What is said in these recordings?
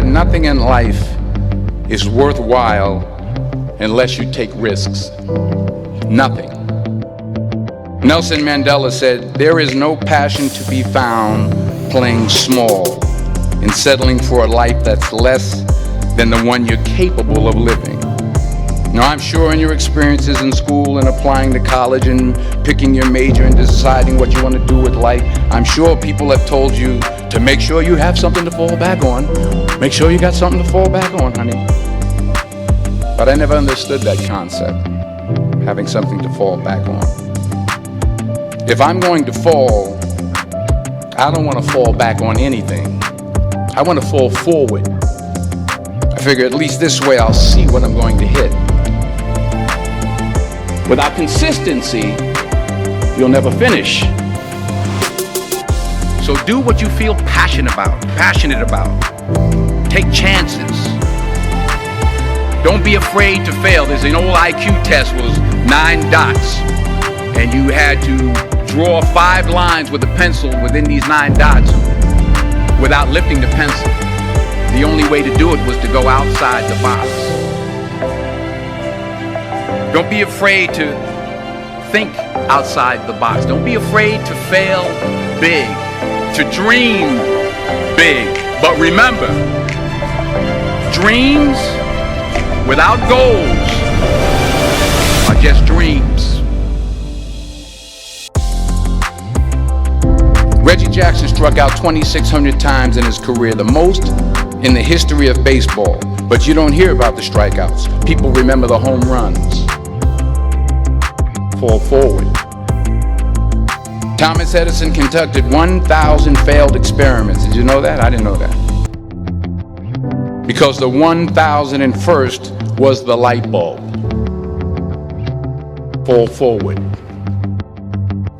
that nothing in life is worthwhile unless you take risks. Nothing. Nelson Mandela said, "There is no passion to be found playing small and settling for a life that's less than the one you're capable of living." Now, I'm sure in your experiences in school and applying to college and picking your major and deciding what you want to do with life, I'm sure people have told you to make sure you have something to fall back on. Make sure you got something to fall back on, honey. But I never understood that concept, having something to fall back on. If I'm going to fall, I don't want to fall back on anything. I want to fall forward. I figure at least this way I'll see what I'm going to hit. Without consistency, you'll never finish. So do what you feel passionate about. Take chances. Don't be afraid to fail. There's an old IQ test, was 9 dots, and you had to draw 5 lines with a pencil within these 9 dots without lifting the pencil. The only way to do it was to go outside the box. Don't be afraid to think outside the box. Don't be afraid to fail big, to dream big. But remember, dreams without goals are just dreams. Reggie Jackson struck out 2,600 times in his career, the most in the history of baseball. But you don't hear about the strikeouts. People remember the home runs. Fall forward. Thomas Edison conducted 1,000 failed experiments. Did you know that? I didn't know that. Because the 1,001st was the light bulb. Fall forward.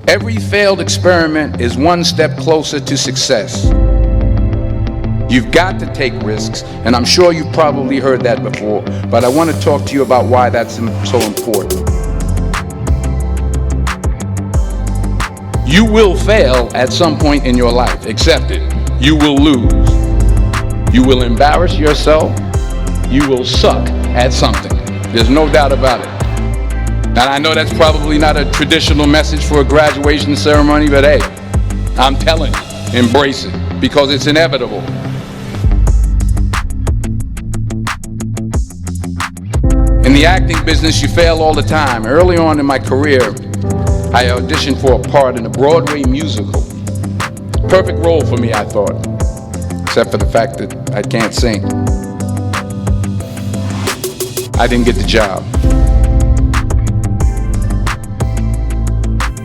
Every failed experiment is one step closer to success. You've got to take risks, and I'm sure you've probably heard that before, but I want to talk to you about why that's so important. You will fail at some point in your life. Accept it. You will lose. You will embarrass yourself. You will suck at something. There's no doubt about it. And I know that's probably not a traditional message for a graduation ceremony, but hey, I'm telling you, embrace it, because it's inevitable. In the acting business, you fail all the time. Early on in my career, I auditioned for a part in a Broadway musical. Perfect role for me, I thought, except for the fact that I can't sing. I didn't get the job.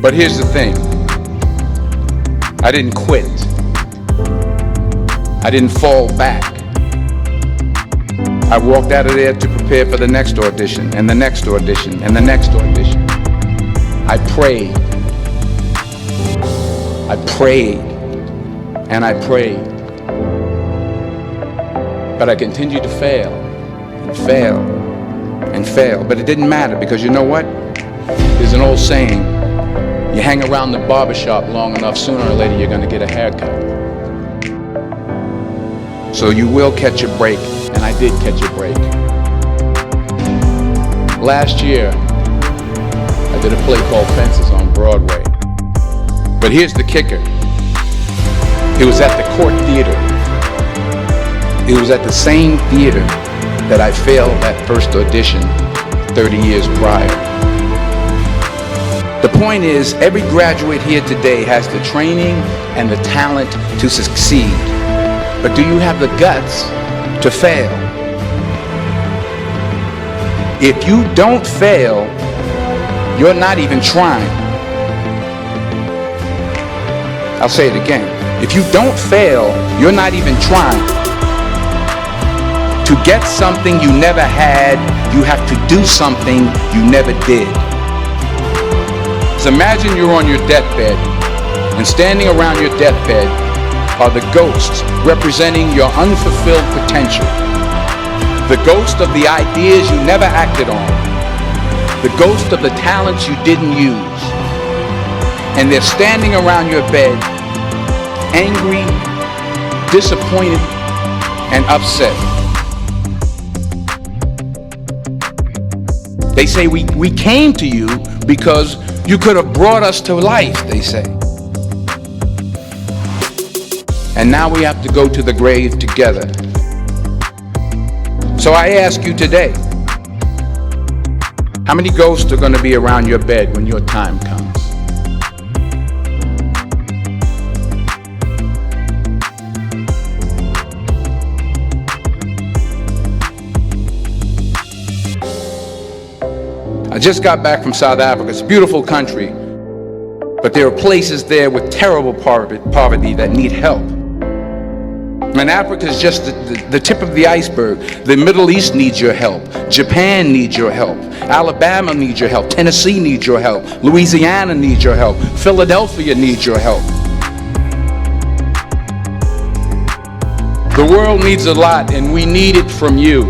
But here's the thing. I didn't quit. I didn't fall back. I walked out of there to prepare for the next audition, and the next audition, and the next audition. I prayed, and I prayed. But I continued to fail, and fail, and fail. But it didn't matter, because you know what? There's an old saying, you hang around the barbershop long enough, sooner or later you're gonna get a haircut. So you will catch a break, and I did catch a break. Last year, I did a play called Fences on Broadway. But here's the kicker. It was at the Court Theater. It was at the same theater that I failed that first audition 30 years prior. The point is, every graduate here today has the training and the talent to succeed. But do you have the guts to fail? If you don't fail, you're not even trying. I'll say it again. If you don't fail, you're not even trying. To get something you never had, you have to do something you never did. So imagine you're on your deathbed, and standing around your deathbed are the ghosts representing your unfulfilled potential. The ghost of the ideas you never acted on. The ghost of the talents you didn't use. And they're standing around your bed, angry, disappointed, and upset. They say we came to you because you could have brought us to life, they say. And now we have to go to the grave together. So I ask you today, how many ghosts are going to be around your bed when your time comes? I just got back from South Africa. It's a beautiful country, but there are places there with terrible poverty that need help. And Africa is just the tip of the iceberg. The Middle East needs your help. Japan needs your help. Alabama needs your help. Tennessee needs your help. Louisiana needs your help. Philadelphia needs your help. The world needs a lot, and we need it from you.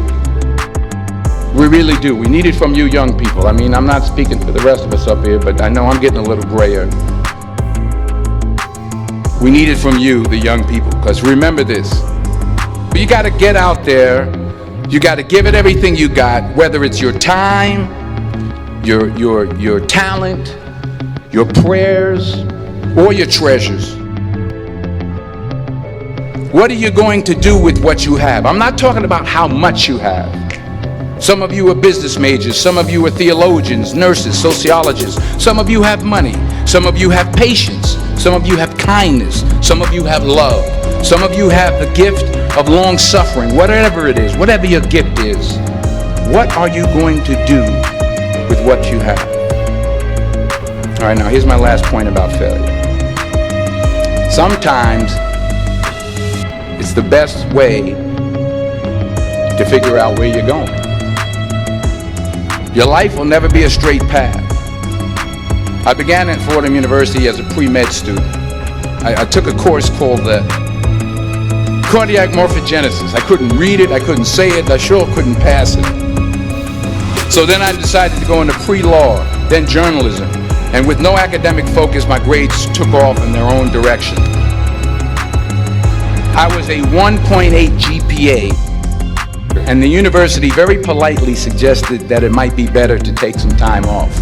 We really do. We need it from you young people. I mean, I'm not speaking for the rest of us up here, but I know I'm getting a little grayer. We need it from you, the young people, because remember this. You got to get out there. You got to give it everything you got, whether it's your time, your talent, your prayers, or your treasures. What are you going to do with what you have? I'm not talking about how much you have. Some of you are business majors, some of you are theologians, nurses, sociologists. Some of you have money, some of you have patience, some of you have kindness, some of you have love, some of you have the gift of long suffering. Whatever it is, whatever your gift is, what are you going to do with what you have? All right, now here's my last point about failure. Sometimes it's the best way to figure out where you're going. Your life will never be a straight path. I began at Fordham University as a pre-med student. I took a course called cardiac morphogenesis. I couldn't read it, I couldn't say it, I sure couldn't pass it. So then I decided to go into pre-law, then journalism, and with no academic focus, my grades took off in their own direction. I was a 1.8 GPA. And the university very politely suggested that it might be better to take some time off.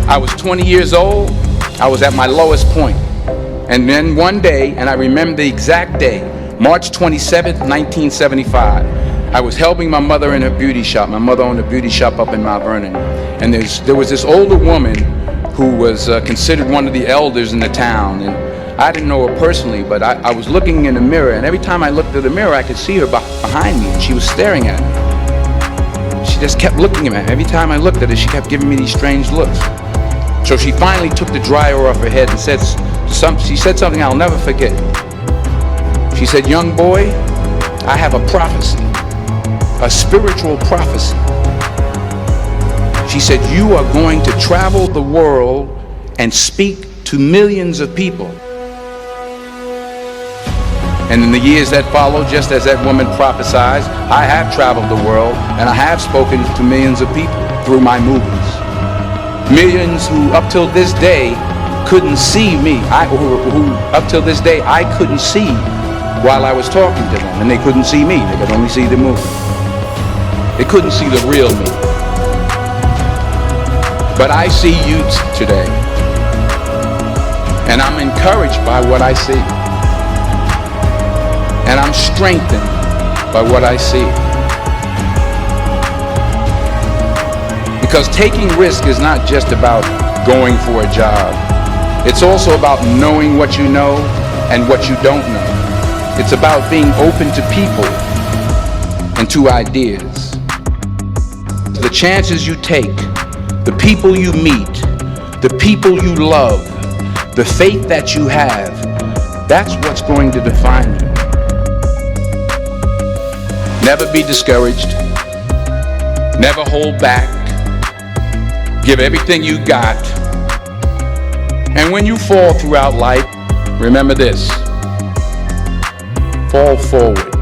I was 20 years old. I was at my lowest point. And then one day, and I remember the exact day, March 27th, 1975, I was helping my mother in her beauty shop. My mother owned a beauty shop up in Mount Vernon. And there was this older woman who was considered one of the elders in the town. And I didn't know her personally, but I was looking in the mirror, and every time I looked at the mirror, I could see her behind me, and she was staring at me. She just kept looking at me. Every time I looked at her, she kept giving me these strange looks. So she finally took the dryer off her head and she said something I'll never forget. She said, "Young boy, I have a prophecy, a spiritual prophecy." She said, "You are going to travel the world and speak to millions of people." And in the years that followed, just as that woman prophesied, I have traveled the world and I have spoken to millions of people through my movies. Millions who up till this day couldn't see me, who up till this day I couldn't see while I was talking to them, and they couldn't see me, they could only see the movie. They couldn't see the real me. But I see you today, and I'm encouraged by what I see. And I'm strengthened by what I see. Because taking risk is not just about going for a job. It's also about knowing what you know and what you don't know. It's about being open to people and to ideas. The chances you take, the people you meet, the people you love, the faith that you have, that's what's going to define you. Never be discouraged. Never hold back. Give everything you got. And when you fall throughout life, remember this: fall forward.